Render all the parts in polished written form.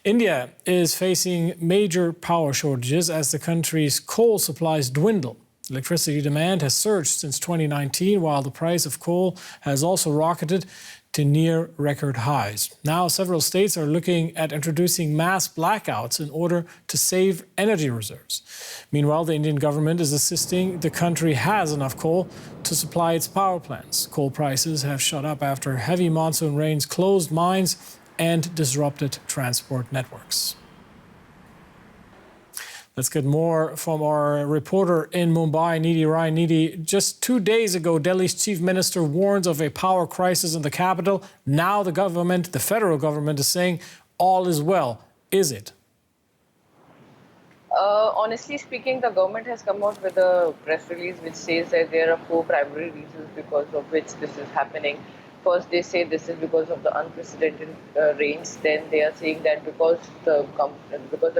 India is facing major power shortages as the country's coal supplies dwindle. Electricity demand has surged since 2019, while the price of coal has also rocketed to near record highs. Now, several states are looking at introducing mass blackouts in order to save energy reserves. Meanwhile, the Indian government is insisting the country has enough coal to supply its power plants. Coal prices have shot up after heavy monsoon rains closed mines and disrupted transport networks. Let's get more from our reporter in Mumbai, Nidhi Rai. Nidhi, just 2 days ago, Delhi's chief minister warns of a power crisis in the capital. Now the government, the federal government, is saying all is well. Is it? Honestly speaking, the government has come out with a press release which says that there are 4 primary reasons because of which this is happening. First, they say this is because of the unprecedented rains. Then they are saying that because the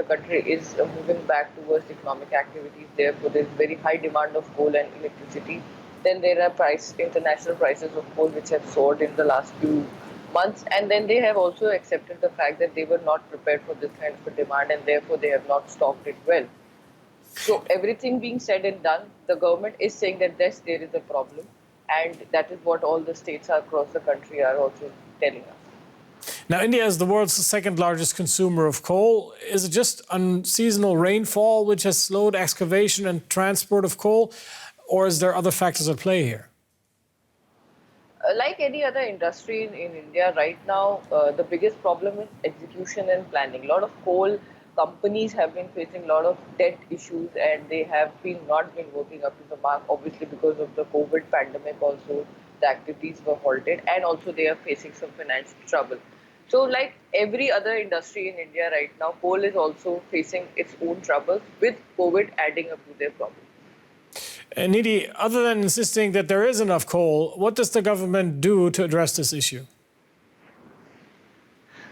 country is moving back towards economic activities, therefore there is very high demand of coal and electricity. Then there are international prices of coal which have soared in the last few months, and then they have also accepted the fact that they were not prepared for this kind of a demand, and therefore they have not stocked it well. So everything being said and done, the government is saying that yes, there is a problem. And that is what all the states across the country are also telling us. Now, India is the world's second largest consumer of coal. Is it just unseasonal rainfall which has slowed excavation and transport of coal, or is there other factors at play here? Like any other industry in India right now, the biggest problem is execution and planning. A lot of coal companies have been facing a lot of debt issues, and they have not been working up to the mark, obviously because of the COVID pandemic also. The activities were halted, and also they are facing some financial trouble. So like every other industry in India right now, coal is also facing its own troubles, with COVID adding up to their problem. And Nidhi, other than insisting that there is enough coal, what does the government do to address this issue?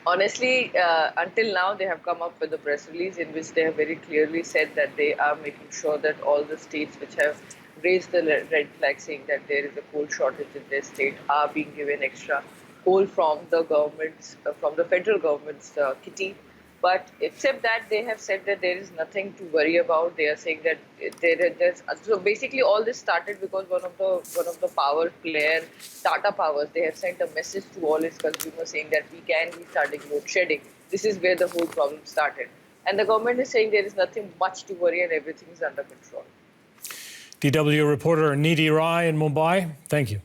Honestly, until now, they have come up with a press release in which they have very clearly said that they are making sure that all the states which have raised the red flag saying that there is a coal shortage in their state are being given extra coal from the government's, from the federal government's kitty. But except that, they have said that there is nothing to worry about. They are saying that there's so basically all this started because one of the power player, Tata Powers, they have sent a message to all its consumers saying that we can be starting load shedding. This is where the whole problem started, and the government is saying there is nothing much to worry and everything is under control. DW reporter Nidhi Rai in Mumbai, thank you.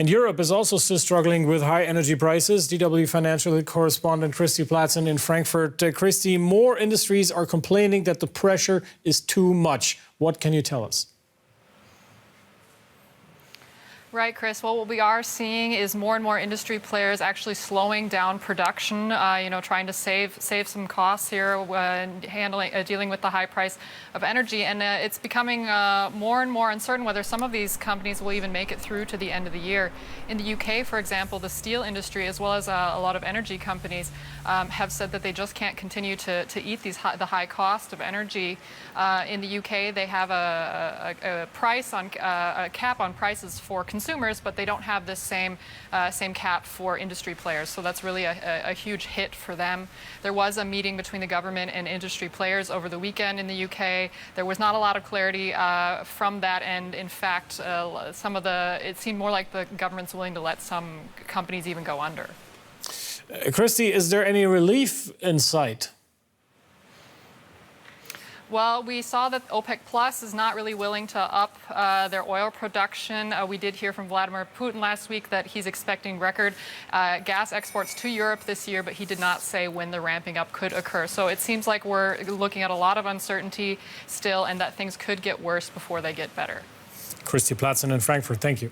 And Europe is also still struggling with high energy prices. DW financial correspondent Christy Platzen in Frankfurt. Christy, more industries are complaining that the pressure is too much. What can you tell us? Right, Chris. Well, what we are seeing is more and more industry players actually slowing down production, trying to save some costs here when dealing with the high price of energy. And it's becoming more and more uncertain whether some of these companies will even make it through to the end of the year. In the UK, for example, the steel industry, as well as a lot of energy companies, have said that they just can't continue to eat the high cost of energy. In the UK, they have a cap on prices for consumers, but they don't have this same cap for industry players. So that's really a huge hit for them. There was a meeting between the government and industry players over the weekend in the UK. There was not a lot of clarity from that, and in fact, it seemed more like the government's willing to let some companies even go under. Christy, is there any relief in sight? Well, we saw that OPEC Plus is not really willing to up their oil production. We did hear from Vladimir Putin last week that he's expecting record gas exports to Europe this year, but he did not say when the ramping up could occur. So it seems like we're looking at a lot of uncertainty still, and that things could get worse before they get better. Christy Platzen in Frankfurt, thank you.